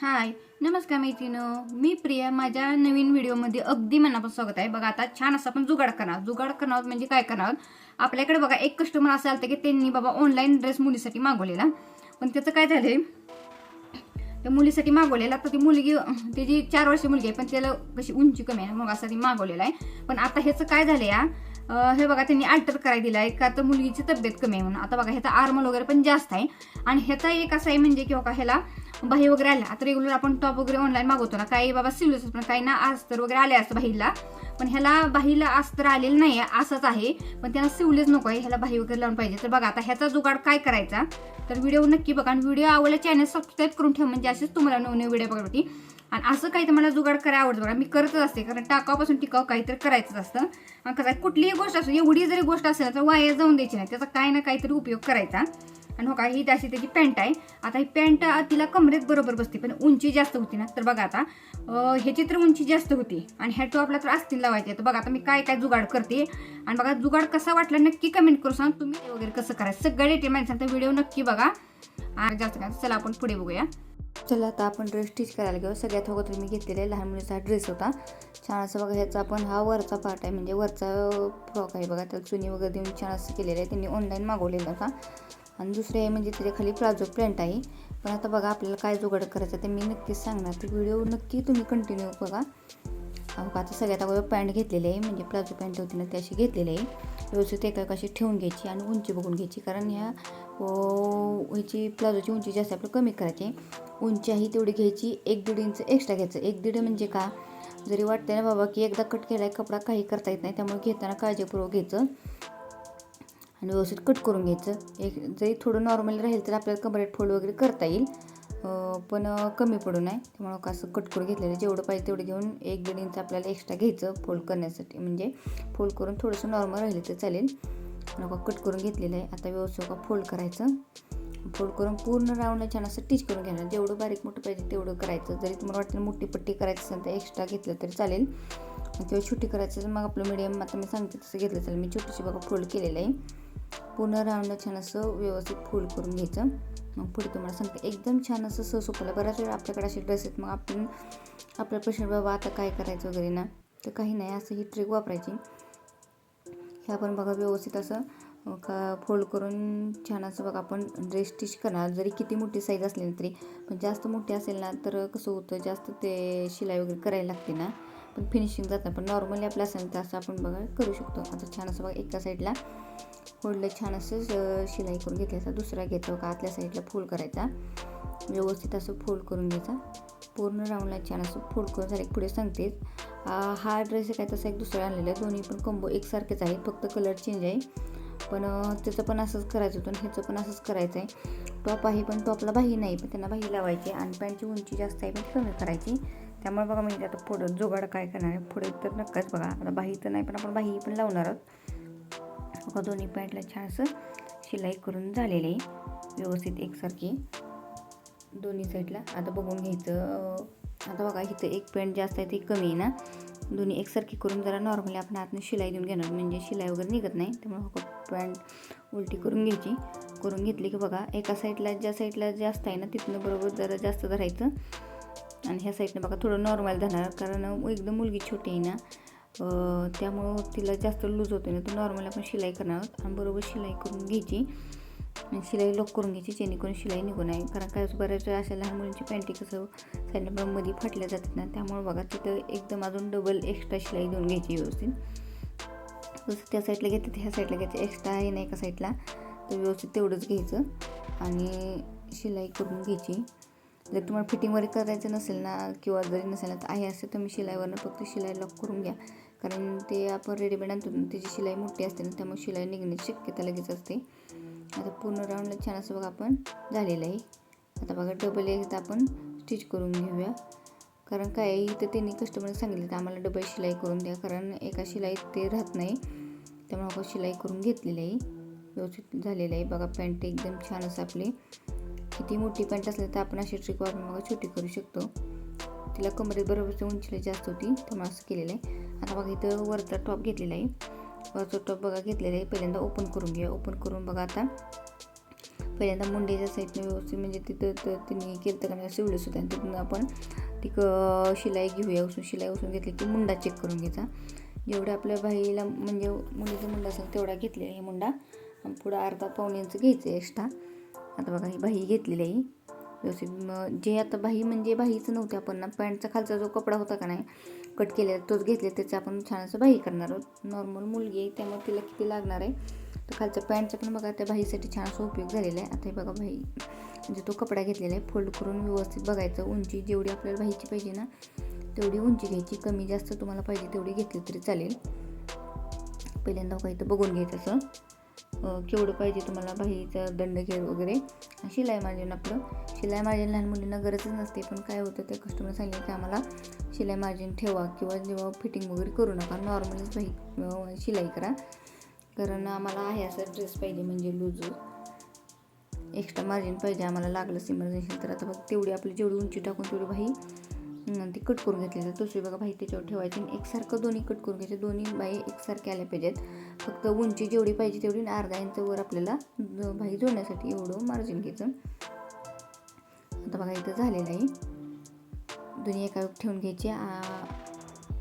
हाय, नमस्कार मैत्रिनो, मी प्रिया. माझ्या नवीन व्हिडिओमध्ये अगदी मनापासून स्वागत आहे. बघा, आता छान असं आपण जुगाड करणार म्हणजे काय करणार. आपल्याकडे बघा एक कस्टमर असं आलं की त्यांनी बाबा ऑनलाईन ड्रेस मुलीसाठी मागवलेला, पण त्याचं काय झालंय, त्या मुलीसाठी मागवलेला. तर ती मुलगी, त्याची 4 वर्ष मुलगी आहे, पण त्याला कशी उंची कमी आहे, मग असा ती मागवलेला आहे. पण आता ह्याचं काय झालं या, हे बघा त्यांनी अल्टर करायला दिलाय का तर मुलगीची तब्येत कमी आहे म्हणून. आता बघा ह्याचा आर्मल वगैरे पण जास्त आहे, आणि ह्याचा एक असा आहे म्हणजे की बघा ह्याला बाही वगैरे आल्या. आता रेग्युलर आपण टॉप वगैरे ऑनलाईन मागवतो ना, काही बाबा सिल्वस, पण काही ना अस्तर वगैरे आले असतं बाहीला, पण ह्याला बाहीला अस्तर आलेलं नाही आहे, असंच आहे. पण त्याला सिवलेच नको आहे, ह्याला बाही वगैरे लावून पाहिजे. तर बघा आता ह्याचा जुगाड काय करायचा, तर व्हिडिओ नक्की बघा. आणि व्हिडिओ आवडला चॅनल सबस्क्राईब करून ठेवा, म्हणजे असेच तुम्हाला नवीन व्हिडिओ बघा. आणि असं काही तर मला जुगाड करायला आवडतं बघा. मी करतच असते, कारण टाकावापासून टिकाव काहीतरी करायचंच असतं. आणि कसं कुठलीही गोष्ट असो, एवढी जरी गोष्ट असेल तर वाया जाऊन द्यायची नाही, त्याचा काही ना काहीतरी उपयोग करायचा. आणि हो का, ही अशी त्याची पॅन्ट आहे. आता ही पॅन्ट तिला कमरेत बरोबर बसते, पण उंची जास्त होती ना. तर बघा आता ह्याची तर उंची जास्त होती, आणि ह्या टॉपला तर आस्तीन लावायचे. तर बघा आता मी काय काय जुगाड करते, आणि बघा जुगाड कसा वाटला नक्की कमेंट करू सांग. तुम्ही वगैरे कसं करायचं सगळ्या डिटेल माहिती सांगता, व्हिडिओ नक्की बघा. आणि जास्त काय, चला आपण पुढे बघूया. चला आता आपण ड्रेस स्टिच करायला घेऊ. सगळ्यात अगोदर मी घेतलेला आहे लहान मुलीचा ड्रेस होता छान असं बघा. ह्याचा आपण हा वरचा पार्ट आहे, म्हणजे वरचा फ्रॉक आहे बघा. त्याला चुनी वगैरे देऊन छान असं केलेलं आहे, त्यांनी ऑनलाईन मागवलेला होता. आणि दुसरे आहे म्हणजे त्याच्या खाली प्लाझो पॅन्ट आहे. पण आता बघा आपल्याला काय जुगाड करायचं ते मी नक्कीच सांगणार, तर व्हिडिओ नक्की तुम्ही कंटिन्यू बघा. आता सगळ्यात अगोदर पॅन्ट घेतलेली आहे, म्हणजे प्लाझो पॅन्ट होती ना ती अशी घेतलेली आहे. व्यवस्थित एका अशी ठेवून घ्यायची आणि उंची बघून घ्यायची, कारण ह्या ह्याची प्लाझोची उंची जास्त आपलं कमी करायची. उंची आहे तेवढी घ्यायची, 1-1.5 इंच एक्स्ट्रा घ्यायचं. 1-1.5 म्हणजे का, जरी वाटते ना बाबा की एकदा कट केला आहे कपडा काही करता येत नाही, त्यामुळे घेताना काळजीपूर्वक घ्यायचं आणि व्यवस्थित कट करून घ्यायचं. जरी थोडं नॉर्मल राहील तर आपल्याला कमरेत फोल्ड वगैरे करता येईल, पण कमी पडू नये. त्यामुळं असं कट करून घेतलेलं, जेवढं पाहिजे तेवढं घेऊन 1-1.5 इंच आपल्याला एक्स्ट्रा घ्यायचं फोल्ड करण्यासाठी. म्हणजे फोल्ड करून थोडंसं नॉर्मल राहिलं तर चालेल. कट करून घेतलेलं आहे. आता व्यवस्थित फोल्ड करायचं. फोल्ड करून पूर्ण राऊंडला छान असं टिच करून घ्यायला. जेवढं बारीक मोठं पाहिजे तेवढं करायचं. जरी तुम्हाला वाटतं मोठी पट्टी करायची असेल तर एक्स्ट्रा घेतलं तरी चालेल, किंवा छोटी करायचं तर मग आपलं मीडियम आता मी सांगते तसं घेतलं चालेल. मी छोटीशी बघा फोल्ड केलेलं आहे. पूर्ण राऊंडला छान असं व्यवस्थित फोल्ड करून घ्यायचं. मग पुढे तुम्हाला सांगते एकदम छान असं सोपं. बऱ्याच वेळा आपल्याकडे असे ड्रेस आहेत, मग आपण आपला प्रश्न बाबा आता काय करायचं वगैरे ना, तर काही नाही, असं ही ट्रिक वापरायची. हे आपण बघा व्यवस्थित असं फोल्ड करून छान असं बघा आपण ड्रेस स्टिच करणार. जरी किती मोठी साईज असली तरी, पण जास्त मोठी असेल ना तर कसं होतं, जास्त ते शिलाई वगैरे करायला लागते ना, पण फिनिशिंग जातं. पण नॉर्मली आपलं असेल तर असं आपण बघा करू शकतो. आता छान असं बघा एका साईडला फोल्डला छान असं शिलाई करून घेतल्याचा, दुसरा घ्यायचा बघा आतल्या साईडला फोल्ड करायचा. व्यवस्थित असं फोल्ड करून घ्यायचा. पूर्ण राऊंडला छान असं फोल्ड करून झाले. पुढे सांगते, हा ड्रेस काय तसा एक दुसरा आणलेला आहे. दोन्ही पण कॉम्बो एकसारखेच आहे, फक्त कलर चेंज आहे. पण त्याचं पण असंच करायचं होतं आणि ह्याचं पण असंच करायचं आहे. टॉप आहे पण टॉपला बाही नाही, पण त्यांना बाही लावायची. आणि पॅन्टची उंची जास्त आहे पण कमी करायची. त्यामुळे बघा म्हणजे आता पुढं जुगाड काय करणार आहे पुढे तर नक्कीच बघा. आता बाही तर नाही, पण आपण बाही पण लावणार आहोत. बघा दोन्ही पॅन्टला छान असं शिलाई करून झालेली आहे व्यवस्थित एकसारखी दोन्ही साईडला. आता बघून घ्यायचं. आता बघा इथं एक पॅन्ट जास्त आहे ते कमी आहे ना, दोन्ही एकसारखी करून जरा नॉर्मली आपण आतून शिलाई देऊन घेणार, म्हणजे शिलाई वगैरे निघत नाही. त्यामुळे पॅन्ट उलटी करून घ्यायची. करून घेतली की बघा एका साईडला ज्या साईडला जास्त आहे ना तिथनं बरोबर जरा जास्त धरायचं, आणि ह्या साईडनं बघा थोडं नॉर्मल धरणार, कारण एकदम मुलगी छोटी आहे ना, त्यामुळं तिला जास्त लूज होते ना. तर नॉर्मल आपण शिलाई करणार आहोत आणि बरोबर शिलाई करून घ्यायची आणि शिलाई लॉक करून घ्यायची, जेणेकरून शिलाई निघू नये. कारण काय बऱ्याच वेळा अशा लहान मुलींची पॅन्टी कसं साईडला मध्ये फाटल्या जातात ना, त्यामुळे बघा तिथं एकदम अजून डबल एक्स्ट्रा शिलाई देऊन घ्यायची व्यवस्थित. जसं त्या साईडला घेते ह्या साईडला घ्यायचं, एक्स्ट्रा आहे ना एका साईडला, तर व्यवस्थित तेवढंच घ्यायचं आणि शिलाई करून घ्यायची. जर तुम्हाला फिटिंगवर करायचं नसेल ना, किंवा जरी नसेल ना तर आहे असं तुम्ही शिलाईवरनं फक्त शिलाई लॉक करून घ्या, कारण ते आपण रेडीमेड आणतो त्याची शिलाई मोठी असते ना, त्यामुळे शिलाई निघण्याची शक्यता लगेच असते. आता पूर्ण राऊंडला छान असं बघा आपण झालेलं आहे. आता बघा डबल एकदा आपण स्टिच करून घेऊया, कारण काय इथं त्यांनी कस्टमरने सांगितलं तर आम्हाला डबल शिलाई करून द्या, कारण एका शिलाईत ते राहत नाही. त्यामुळे आपण शिलाई करून घेतलेली आहे, व्यवस्थित झालेलं आहे. बघा पॅन्ट एकदम छान असं आपली, किती मोठी पॅन्ट असली तर आपण अशी ट्रिक वापरून बघा छोटी करू शकतो. तिला कमरेत बरोबरची उंचीला जास्त होती त्यामुळे असं केलेलं आहे. आता बघा इथं वरचा टॉप घेतलेला आहे. वरचा टॉप बघा घेतलेला आहे. पहिल्यांदा ओपन करून घ्या. ओपन करून बघा आता पहिल्यांदा मुंडेच्या साईडने व्यवस्थित म्हणजे तिथं तिने केलं तर का शिवलं सुद्धा आणि तिथून आपण ती शिलाई घेऊया शिलाई उसून घेतली की मुंडा चेक करून घ्यायचा. जेवढं आपल्या बाईला म्हणजे मुलीचा मुंडा असेल तेवढा घेतलेला आहे मुंडा आणि पुढं अर्धा पाऊण इंच घ्यायचं एक्स्ट्रा. आता बघा ही बाही घेतलेली आहे व्यवस्थित. जे आता बाही म्हणजे बाहीचं नव्हतं आपण ना पॅन्टचा खालचा जो कपडा होता का नाही कट केलेला तोच घेतले त्याचं आपण छान असं बाही करणार आहोत. नॉर्मल मुलगी आहे त्यामुळे तिला किती लागणार आहे तर खालच्या पॅन्टचा पण बघा त्या बाहीसाठी छान असा उपयोग झालेला आहे. आता हे बघा बाही म्हणजे तो कपडा घेतलेला आहे फोल्ड करून व्यवस्थित बघायचं उंची जेवढी आपल्याला बाहीची पाहिजे ना तेवढी उंची घ्यायची. कमी जास्त तुम्हाला पाहिजे तेवढी घेतली तरी चालेल. पहिल्यांदा काही तर बघून घ्यायचं असं केवढं पाहिजे तुम्हाला बाहीचा दंड घेर वगैरे. शिलाई मार्जिन आपलं शिलाई मार्जिन लहान मुलींना गरजच नसते पण काय होतं त्या कस्टमर सांगितलं की आम्हाला शिलाई मार्जिन ठेवा किंवा जेव्हा फिटिंग वगैरे करू नका नॉर्मलच बाही शिलाई करा कारण आम्हाला आहे असं ड्रेस पाहिजे म्हणजे लूज एक्स्ट्रा मार्जिन पाहिजे आम्हाला लागलंच इमर्जन्सी. तर आता बघ तेवढी आपली जेवढी उंची टाकून तेवढी बाही ती कट करून घेतली तर दुसरी बघा बाही त्याच्यावर ठेवायची आणि एकसारखं दोन्ही कट करून घ्यायचे. दोन्ही बाही एकसारखे आल्या पाहिजेत. फक्त उंची जेवढी पाहिजे तेवढी अर्धा इंच वर आपल्याला बाही जोडण्यासाठी एवढं मार्जिन घ्यायचं. आता बघा इथं झालेलं आहे. दोन्ही एका ठेवून घ्यायचे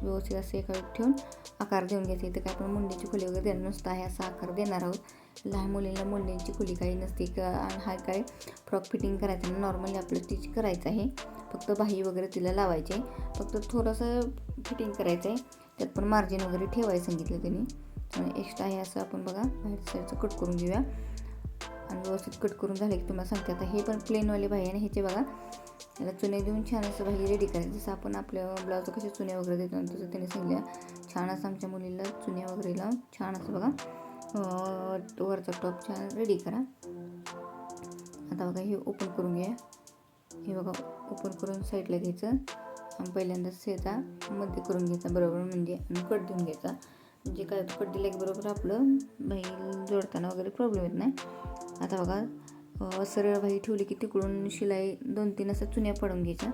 व्यवस्थित असं एका ठेवून आकार देऊन घ्यायचा. इथं काय आपण मुंडीची खोली वगैरे देणार नसतं आहे असा आकार देणार आहोत. लहान मुलींना मुंडीची खोली काही नसते हा काय फ्रॉक फिटिंग करायचं ना नॉर्मली आपलं स्टिच करायचं आहे. फक्त बाही वगैरे तिला लावायचे फक्त थोडंसं फिटिंग करायचं आहे त्यात पण मार्जिन वगैरे ठेवायला सांगितलं त्यांनी. एक्स्ट्रा आहे असं आपण बघा बाहेर साईडचं कट करून घेऊया आणि व्यवस्थित कट करून झालं की तुम्हाला सांगते. आता हे पण प्लेनवाले बाही आणि ह्याचे बघा याला चुने देऊन छान असं बाही रेडी करायचं. जसं आपण आपल्या ब्लाउजचं कसे चुने वगैरे देतो तसं त्यांनी सांगितलं छान असं आमच्या मुलीला चुने वगैरे लावून छान असं बघा वरचा टॉप छान रेडी करा. आता बघा हे ओपन करून घ्या. हे बघा ओपन करून साईडला घ्यायचं आणि पहिल्यांदा सेचा मध्ये करून घ्यायचा बरोबर म्हणजे आणि कट देऊन घ्यायचा म्हणजे काय कट दिलं की बरोबर आपलं बाही जोडताना वगैरे प्रॉब्लेम येत नाही. आता बघा सरळ बाही ठेवली की तिकडून शिलाई 2-3 असं चुन्या पडून घ्यायच्या.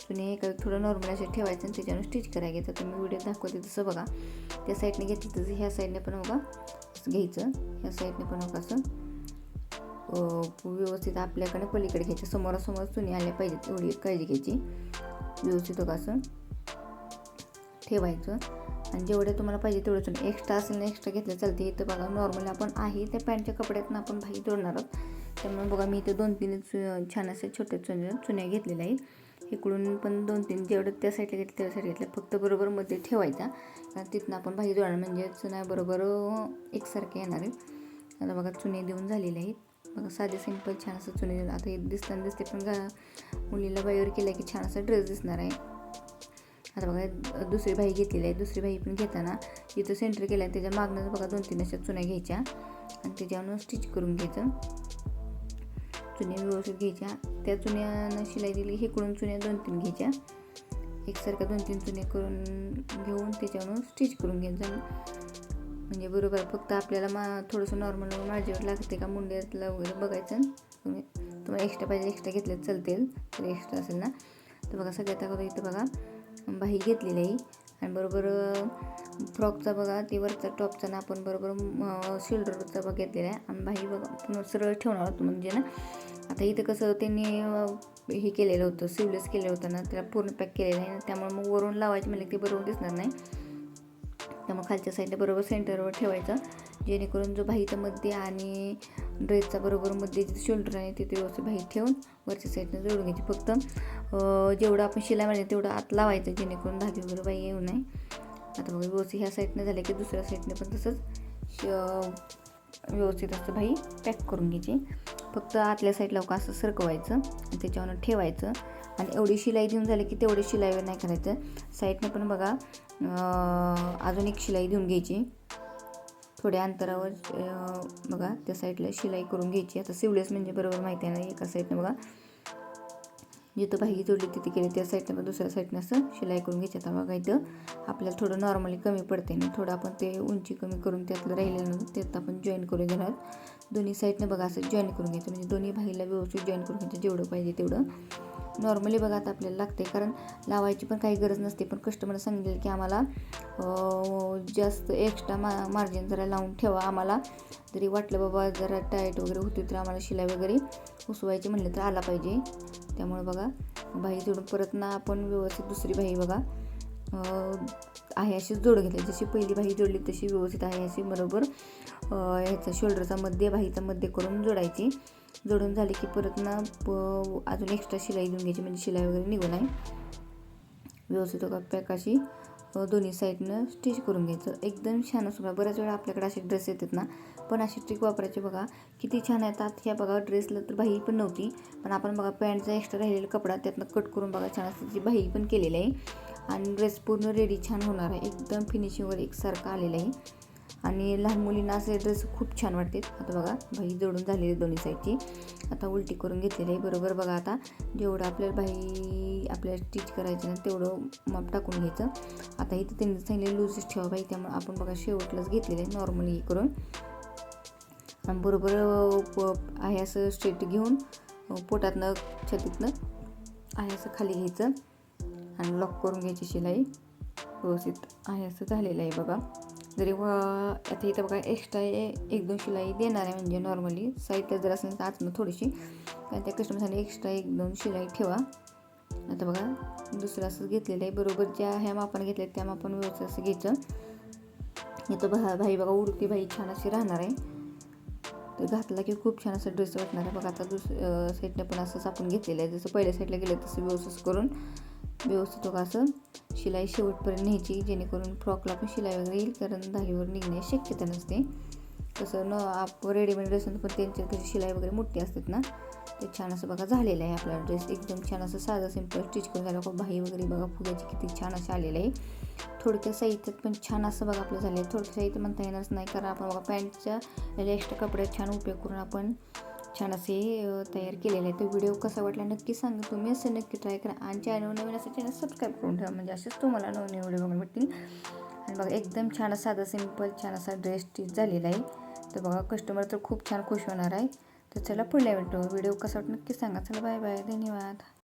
चुन्या एका थोडं नॉर्मल असे ठेवायचं आणि त्याच्यावर स्टिच करायला घ्यायचं. तर मी व्हिडिओ दाखवते तसं बघा त्या साईडने घेतली तसं ह्या साईडने पण बघा असं घ्यायचं. ह्या साईडने पण बघा असं व्यवस्थित आपल्याकडे पलीकडे घ्यायचं. समोरासमोर चुन्या आल्या पाहिजेत एवढी काळजी घ्यायची. व्यवस्थित बघा असं ठेवायचं आणि जेवढं तुम्हाला पाहिजे तेवढं चुन्या एक्स्ट्रा असेल ना एक्स्ट्रा घेतलं चालते. इथं बघा नॉर्मली आपण आहे त्या पॅन्टच्या कपड्यातून आपण बाही जोडणार आहोत त्यामुळे बघा मी इथं 2-3 छान असे छोटे चुन्या घेतलेल्या आहेत. इकडून पण 2-3 जेवढं त्या साईडला घेतलं त्या साईडला घेतलं फक्त बरोबर मध्ये ठेवायचा कारण तिथनं आपण बाही जोडणार म्हणजे चुन्या बरोबर एकसारखे येणार आहे. आता बघा चुने देऊन झालेले आहेत. बघा साधे सिंपल छान असं चुने देऊन आता हे दिसते पण मुलीला बाईवर केलं की छान असा ड्रेस दिसणार आहे. आता बघा दुसरी बाही घेतलेली आहे. दुसरी बाही पण घेताना इथं सेंटर केलं आहे त्याच्या मागणं बघा 2-3 अशा चुन्या घ्यायच्या आणि त्याच्यावरून स्टिच करून घ्यायचं. चुन्या व्यवस्थित घ्यायच्या. त्या चुन्यानं शिलाई दिली इकडून चुन्या 2-3 घ्यायच्या एकसारख्या 2-3 चुन्या करून घेऊन त्याच्यावरून स्टिच करून घ्यायचं म्हणजे बरोबर. फक्त आपल्याला थोडंसं नॉर्मल मार्जिनवर लागते का मुंड्यातलं वगैरे बघायचं. तुम्हाला एक्स्ट्रा पाहिजे एक्स्ट्रा घेतलं चालतील तर एक्स्ट्रा असेल ना तर बघा सगळ्यात अगोदर इथं बघा बाही घेतलेली आहे आणि बरोबर फ्रॉकचा बघा ती वरचा टॉपचा ना आपण बरोबर शोल्डरचा बघा घेतलेला आहे आणि बाही बघा सरळ ठेवणार होतं म्हणजे ना. आता इथं कसं त्यांनी हे केलेलं होतं सिवलेस केलेलं होतं ना त्याला पूर्ण पॅक केलेलं आहे त्यामुळे मग वरून लावायची म्हणजे ते बरोबर दिसणार नाही. त्यामुळे खालच्या साईडला बरोबर सेंटरवर ठेवायचं जेणेकरून जो बाहीचा मध्ये आणि ड्रेसचा बरोबर मध्ये जिथे शोल्डर आहे तिथे व्यवस्थित बाही ठेवून वरच्या साईडनं जोडून घ्यायची. फक्त जेवढं आपण शिलाई मारली तेवढं आत लावायचं जेणेकरून धागे वगैरे बाही येऊ नये. आता बघा व्यवस्थित ह्या साईडनं झालं की दुसऱ्या साईडने पण तसंच व्यवस्थित असं बाही पॅक करून घ्यायची. फक्त आतल्या साईडला का असं सरकवायचं आणि त्याच्यावर ठेवायचं आणि एवढी शिलाई देऊन झाली की तेवढी शिलाई नाही करायचं. साईडने पण बघा अजून एक शिलाई देऊन घ्यायची थोड्या अंतरावर बघा त्या साईडला शिलाई करून घ्यायची. आता सिवलेस म्हणजे बरोबर माहिती आहे ना एका साईडने बघा जिथं बाही जोडली तिथे केली त्या साईडनं पण दुसऱ्या साईडनं असं शिलाई करून घ्यायची. आता बघा इथं आपल्याला थोडं नॉर्मली कमी पडते ना थोडं आपण ते उंची कमी करून त्यातलं राहिलेलं त्यात आपण जॉईन करून घेणार दोन्ही साईडनं बघा असं जॉईन करून घ्यायचं, म्हणजे दोन्ही बाहीला व्यवस्थित जॉईन करून घ्यायचं जेवढं पाहिजे तेवढं. नॉर्मली बघा आता आपल्याला लागते, कारण लावायची पण काही गरज नसते, पण कस्टमरला सांगितलं की आम्हाला जास्त एक्स्ट्रा मार्जिन जरा लावून ठेवा, आम्हाला जरी वाटलं बाबा जरा टाईट वगैरे होती तर आम्हाला शिलाई वगैरे उसवायची म्हणलं तर आला पाहिजे. त्यामुळे बघा बाही जोडून परत ना आपण व्यवस्थित दुसरी बाही बघा आहे अशीच जोड घेतली, जशी पहिली बाही जोडली तशी व्यवस्थित आहे अशी बरोबर ह्याचा शोल्डरचा मध्ये बाहीचा मध्ये करून जोडायची. जोडून झाली की परत ना अजून एक्स्ट्रा शिलाई देऊन घ्यायची, म्हणजे शिलाई वगैरे निघून आहे. व्यवस्थित पॅक अशी दोन्ही साईडनं स्टिच करून घ्यायचं. एकदम छान असं. बऱ्याच वेळा आपल्याकडे असे ड्रेस येतात ना, पण अशी ट्रिक वापरायची बघा, किती छान येतात. ह्या बघा ड्रेसला तर बाही पण नव्हती, पण आपण बघा पॅन्टचा एक्स्ट्रा राहिलेला कपडा त्यातनं कट करून बघा छान असं त्याची बाही पण केलेली आहे. आणि ड्रेस पूर्ण रेडी छान होणार आहे, एकदम फिनिशिंगवर एकसारखं आलेलं आहे. आणि लहान मुलींना असे ड्रेस खूप छान वाटतात. आता बघा बाही जोडून झालेली आहे दोन्ही साईडची. आता उलटी करून घेतलेली आहे बरोबर. बघा आता जेवढं आपल्याला बाही आपल्याला स्टिच करायचं ना तेवढं माप टाकून घ्यायचं. आता इथं त्यांनी सांगितले लूजच ठेवा बाई, त्यामुळे आपण बघा शेवटलाच घेतलेलं आहे नॉर्मली करून. आणि बरोबर आहे असं स्ट्रेट घेऊन पोटातनं छातीतनं आहे असं खाली घ्यायचं आणि लॉक करून घ्यायची शिलाई. व्यवस्थित आहे असं झालेलं आहे बघा. जरी आता इथं बघा एक्स्ट्रा 1-2 शिलाई देणार आहे, म्हणजे नॉर्मली साईडला जर असेल तर आतनं थोडीशी, कारण त्या कस्टमरसाठी एक्स्ट्रा 1-2 शिलाई ठेवा. आता बघा दुसरं असं घेतलेलं आहे बरोबर, ज्या ह्या मापानं घेतल्या त्या मापानं व्यवस्थित असं घ्यायचं. इथं बाही बघा उडती बाही छान अशी राहणार आहे, तर घातला की खूप छान असं ड्रेस वाटणार आहे. बघा आता साईडनं पण असंच आपण घेतलेलं आहे, जसं पहिल्या साईडला गेलं तसं व्यवस्थित करून व्यवस्थित बघा असं शिलाई शेवटपर्यंत न्यायची, जेणेकरून फ्रॉकला पण शिलाई वगैरे येईल, कारण धालीवर निघण्याची शक्यता नसते. तसं रेडीमेड ड्रेसमध्ये पण त्यांच्या कशी शिलाई वगैरे मोठी असतात ना, ते छान असं बघा झालेलं आहे आपला ड्रेस. एकदम छान असं साधं सिंपल स्टिच करून झालं. बाही वगैरे बघा फुग्याची किती छान असे आलेलं आहे. थोडक्या साहित्यात पण छान असं बघा आपलं झालं आहे. थोडक्या साहित्य म्हणता येणारच नाही, कारण आपण बघा पॅन्टच्या याला एक्स्ट्रा कपड्यात छान उपयोग करून आपण छान असे तयार केलेले आहे. तो व्हिडिओ कसा वाटला नक्की सांगा, तुम्ही असं नक्की ट्राय करा. आणि चॅनल नवीन असं चॅनल सबस्क्राईब करून ठेवा, म्हणजे असेच तुम्हाला नवीन व्हिडिओ बघायला भेटतील. आणि बघा एकदम छान असा साधा सिंपल छान असा ड्रेस स्टिच झालेला आहे. तर बघा कस्टमर तर खूप छान खुश होणार आहे. तर चला पुढल्या व्हिडिओ कसा वाटतं नक्की सांगा. चला बाय बाय, धन्यवाद.